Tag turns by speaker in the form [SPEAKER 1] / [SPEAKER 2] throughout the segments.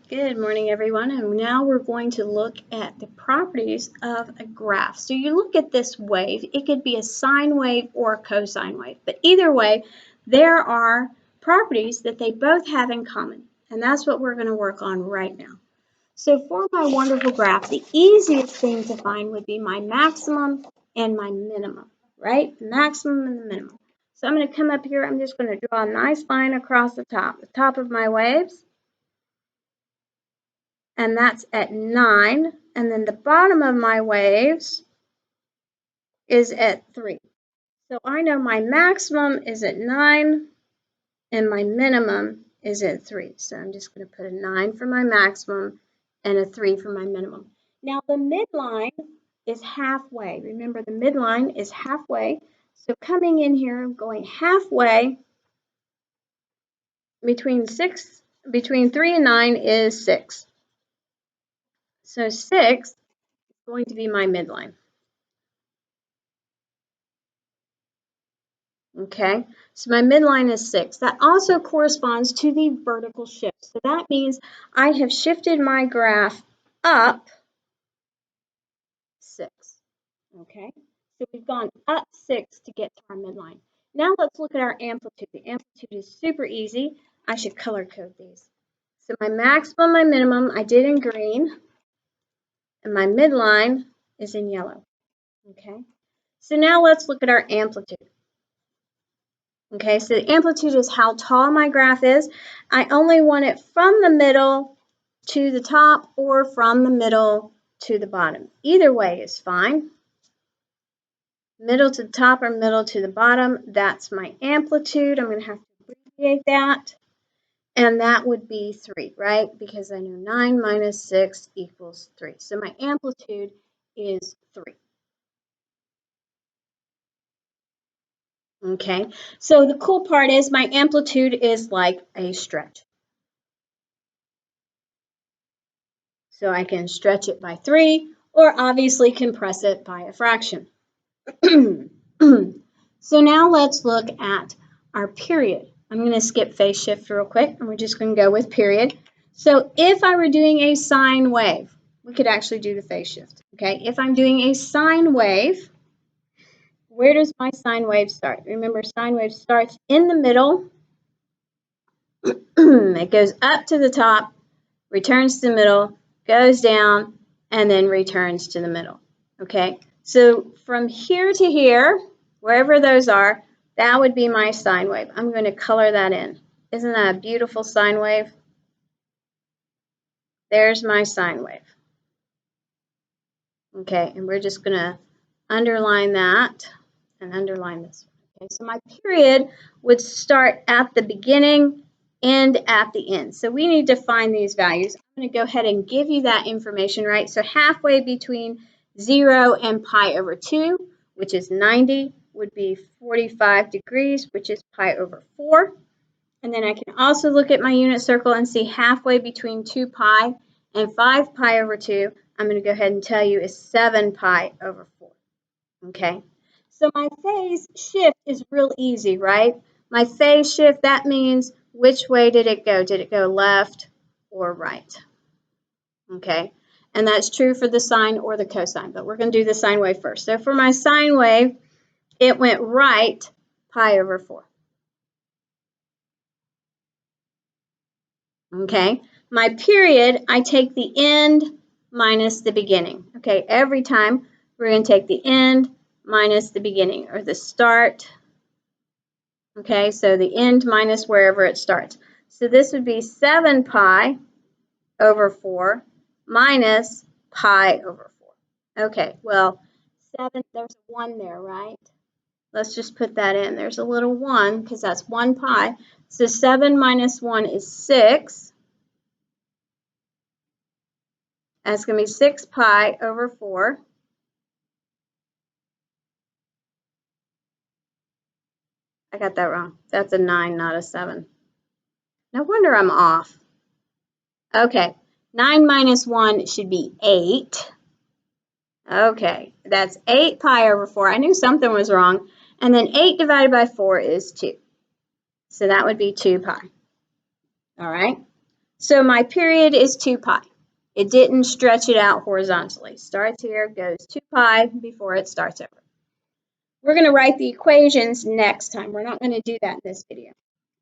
[SPEAKER 1] Good morning, everyone, and now we're going to look at the properties of a graph. So you look at this wave, it could be a sine wave or a cosine wave, but either way, there are properties that they both have in common, and that's what we're going to work on right now. So for my wonderful graph, the easiest thing to find would be my maximum and my minimum, right? The maximum and the minimum. So I'm going to come up here, I'm just going to draw a nice line across the top of my waves. And that's at 9. And then the bottom of my waves is at 3. So I know my maximum is at 9 and my minimum is at 3. So I'm just going to put a 9 for my maximum and a 3 for my minimum. Now the midline is halfway. Remember, the midline is halfway. So coming in here, I'm going halfway between 3 and 9 is 6. So 6 is going to be my midline. Okay, so my midline is 6. That also corresponds to the vertical shift. So that means I have shifted my graph up 6. Okay, so we've gone up 6 to get to our midline. Now let's look at our amplitude. The amplitude is super easy. I should color code these. So my maximum, my minimum, I did in green, and my midline is in yellow. Okay, so now let's look at our amplitude. Okay, so the amplitude is how tall my graph is. I only want it from the middle to the top or from the middle to the bottom. Either way is fine. Middle to the top or middle to the bottom, that's my amplitude. I'm going to have to abbreviate that. And that would be 3, right? Because I know 9 minus 6 equals 3. So my amplitude is 3. Okay, so the cool part is my amplitude is like a stretch. So I can stretch it by 3 or obviously compress it by a fraction. So now let's look at our period. I'm going to skip phase shift real quick and we're just going to go with period. So if I were doing a sine wave, we could actually do the phase shift. Okay, if I'm doing a sine wave, where does my sine wave start? Remember, sine wave starts in the middle. It goes up to the top, returns to the middle, goes down, and then returns to the middle. Okay, so from here to here, wherever those are, that would be my sine wave. I'm going to color that in. Isn't that a beautiful sine wave? There's my sine wave. Okay, and we're just going to underline that and underline this. Okay, so my period would start at the beginning and at the end. So we need to find these values. I'm going to go ahead and give you that information, right? So halfway between 0 and pi over 2, which is 90, would be 45 degrees, which is pi over 4. And then I can also look at my unit circle and see halfway between 2 pi and 5 pi over 2, I'm going to go ahead and tell you is 7 pi over 4. Okay? So my phase shift is real easy, right? My phase shift, that means which way did it go? Did it go left or right? Okay, and that's true for the sine or the cosine, but we're going to do the sine wave first. So for my sine wave, it went right pi over 4. Okay, my period, I take the end minus the beginning. Okay, every time we're going to take the end minus the beginning, or the start. Okay, so the end minus wherever it starts. So this would be 7 pi over 4 minus pi over 4. Okay, well, 7, there's a 1 there, right? Let's just put that in. There's a little 1 because that's 1 pi. So 7 minus 1 is 6. That's going to be 6 pi over 4. I got that wrong. That's a 9, not a 7. No wonder I'm off. Okay, 9 minus 1 should be 8. Okay, that's 8 pi over 4. I knew something was wrong. And then 8 divided by 4 is 2. So that would be 2 pi. All right. So my period is 2 pi. It didn't stretch it out horizontally. Starts here, goes 2 pi before it starts over. We're going to write the equations next time. We're not going to do that in this video.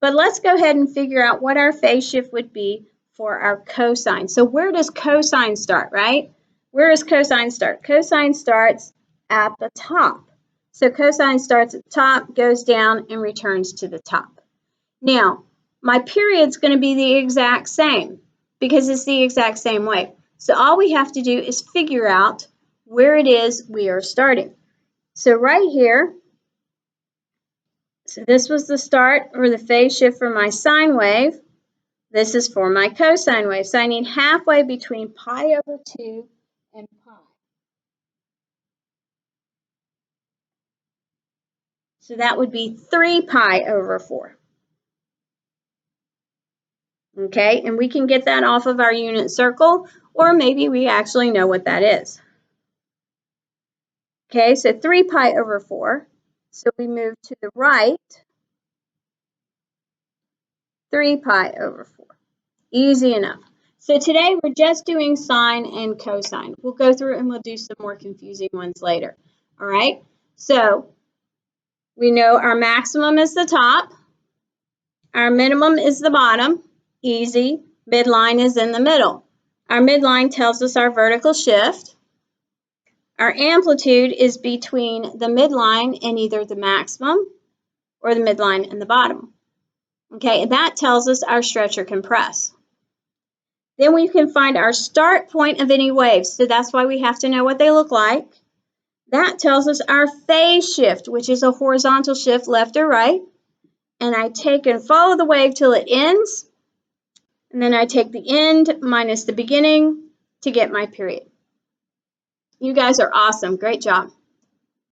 [SPEAKER 1] But let's go ahead and figure out what our phase shift would be for our cosine. So where does cosine start, right? Where does cosine start? Cosine starts at the top. So cosine starts at the top, goes down, and returns to the top. Now, my period's going to be the exact same because it's the exact same way. So all we have to do is figure out where it is we are starting. So right here, so this was the start or the phase shift for my sine wave. This is for my cosine wave. So I need halfway between pi over 2 and pi. So that would be 3 pi over 4. Okay, and we can get that off of our unit circle, or maybe we actually know what that is. Okay, so 3 pi over 4. So we move to the right, 3 pi over 4. Easy enough. So today we're just doing sine and cosine. We'll go through and we'll do some more confusing ones later. All right, so we know our maximum is the top, our minimum is the bottom, easy, midline is in the middle. Our midline tells us our vertical shift. Our amplitude is between the midline and either the maximum or the midline and the bottom. Okay, and that tells us our stretch or compress. Then we can find our start point of any waves, so that's why we have to know what they look like. That tells us our phase shift, which is a horizontal shift left or right. And I take and follow the wave till it ends, and then I take the end minus the beginning to get my period. You guys are awesome. Great job.